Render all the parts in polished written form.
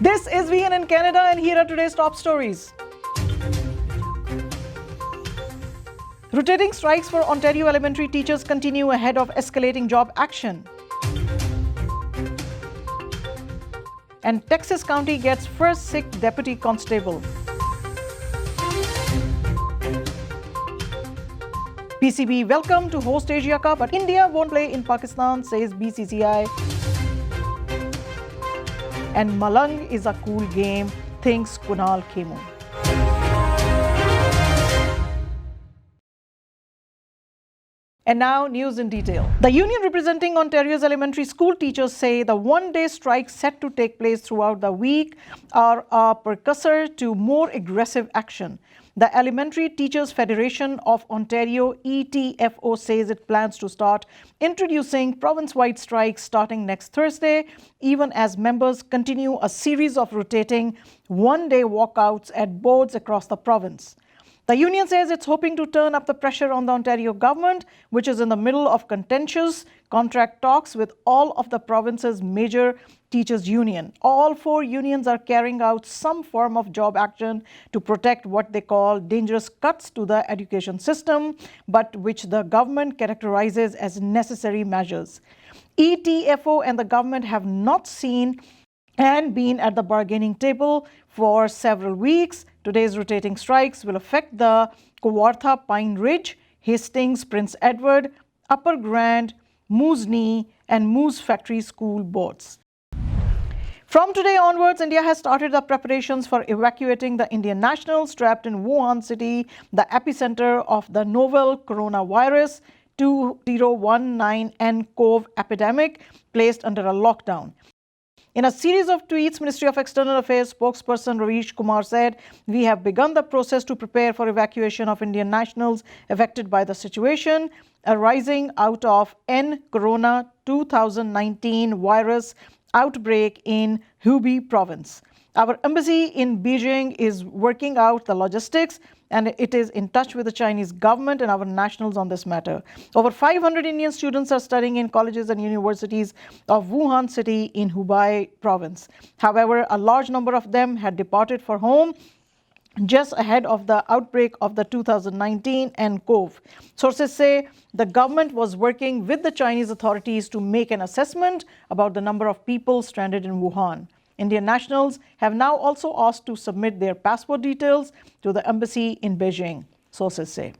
This is VNN Canada, and here are today's top stories. Rotating strikes for Ontario elementary teachers continue ahead of escalating job action. And Texas County gets first Sikh deputy constable. PCB welcome to host Asia Cup, but India won't play in Pakistan, says BCCI. And Malang is a cool game, thinks Kunal Kemmu. And now, news in detail. The union representing Ontario's elementary school teachers say the one-day strikes set to take place throughout the week are a precursor to more aggressive action. The Elementary Teachers Federation of Ontario, ETFO, says it plans to start introducing province-wide strikes starting next Thursday, even as members continue a series of rotating one-day walkouts at boards across the province. The union says it's hoping to turn up the pressure on the Ontario government, which is in the middle of contentious contract talks with all of the province's major teachers' union. All four unions are carrying out some form of job action to protect what they call dangerous cuts to the education system, but which the government characterizes as necessary measures. ETFO and the government have not seen and been at the bargaining table for several weeks. Today's rotating strikes will affect the Kawartha Pine Ridge, Hastings, Prince Edward, Upper Grand, Moosonee, and Moose Factory School boards. From today onwards, India has started the preparations for evacuating the Indian nationals trapped in Wuhan city, the epicenter of the novel coronavirus 2019 nCoV epidemic, placed under a lockdown. In a series of tweets, Ministry of External Affairs spokesperson Ravish Kumar said, "We have begun the process to prepare for evacuation of Indian nationals affected by the situation arising out of Corona 2019 virus outbreak in Hubei province. Our embassy in Beijing is working out the logistics, and it is in touch with the Chinese government and our nationals on this matter. Over 500 Indian students are studying in colleges and universities of Wuhan city in Hubei province. However, a large number of them had departed for home just ahead of the outbreak of the 2019 nCoV. Sources say the government was working with the Chinese authorities to make an assessment about the number of people stranded in Wuhan. Indian nationals have now also asked to submit their passport details to the embassy in Beijing, sources say.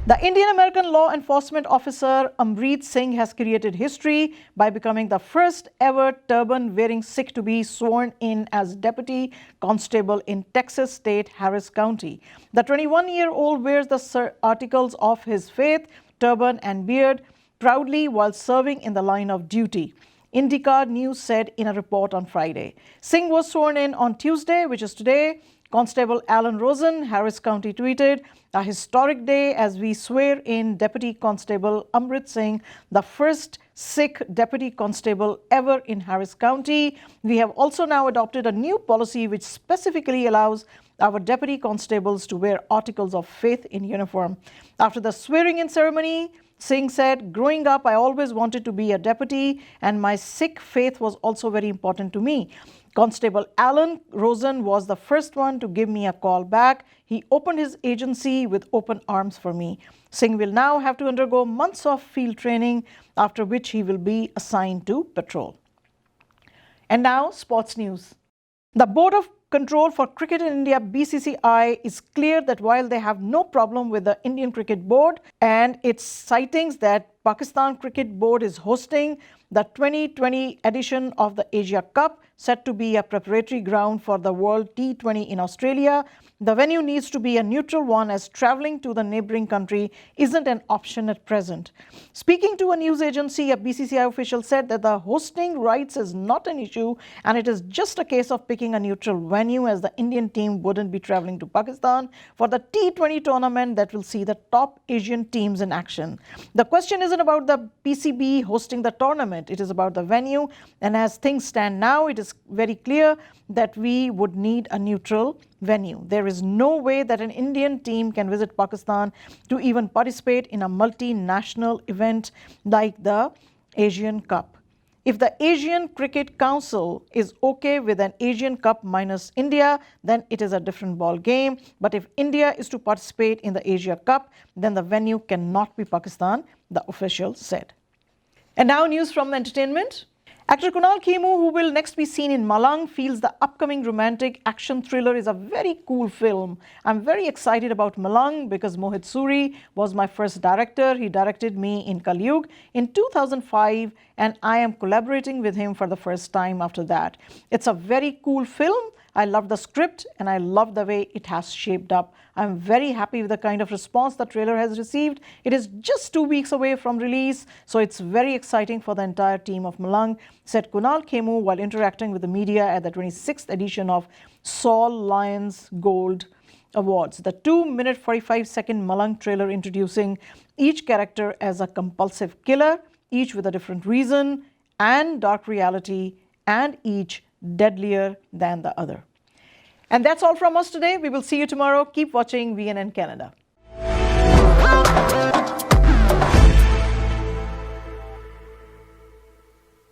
The Indian-American law enforcement officer Amrit Singh has created history by becoming the first ever turban-wearing Sikh to be sworn in as deputy constable in Texas state Harris County. The 21-year-old wears the articles of his faith, turban and beard, proudly while serving in the line of duty. IndyCar News said in a report on Friday. Singh was sworn in on Tuesday, which is today. Constable Alan Rosen, Harris County tweeted, "A historic day as we swear in Deputy Constable Amrit Singh, the first Sikh Deputy Constable ever in Harris County. We have also now adopted a new policy which specifically allows our Deputy Constables to wear articles of faith in uniform." After the swearing-in ceremony, Singh said, "Growing up, I always wanted to be a deputy, and my Sikh faith was also very important to me. Constable Alan Rosen was the first one to give me a call back. He opened his agency with open arms for me." Singh will now have to undergo months of field training, after which he will be assigned to patrol. And now, sports news. The Board of Control for Cricket in India, BCCI, is clear that while they have no problem with the Indian Cricket Board and its sightings that Pakistan Cricket Board is hosting the 2020 edition of the Asia Cup, set to be a preparatory ground for the World T20 in Australia, the venue needs to be a neutral one, as travelling to the neighbouring country isn't an option at present. Speaking to a news agency, a BCCI official said that the hosting rights is not an issue and it is just a case of picking a neutral venue, as the Indian team wouldn't be travelling to Pakistan for the T20 tournament that will see the top Asian teams in action. The question isn't about the PCB hosting the tournament, it is about the venue, and as things stand now, it is very clear that we would need a neutral venue. There is no way that an Indian team can visit Pakistan to even participate in a multinational event like the Asian Cup. If the Asian Cricket Council is okay with an Asian Cup minus India, then it is a different ball game. But if India is to participate in the Asia Cup, then the venue cannot be Pakistan, the official said. And now news from the entertainment. Actor Kunal Kemmu, who will next be seen in Malang, feels the upcoming romantic action thriller is a very cool film. I'm very excited about Malang because Mohit Suri was my first director. He directed me in Kalyug in 2005 and I am collaborating with him for the first time after that. It's a very cool film. I love the script and I love the way it has shaped up. I'm very happy with the kind of response the trailer has received. It is just 2 weeks away from release, so it's very exciting for the entire team of Malang, said Kunal Kemmu while interacting with the media at the 26th edition of Saul Lions Gold Awards. The 2-minute 45-second Malang trailer introducing each character as a compulsive killer, each with a different reason and dark reality, and each deadlier than the other. And that's all from us today. We will see you tomorrow. Keep watching VNN Canada.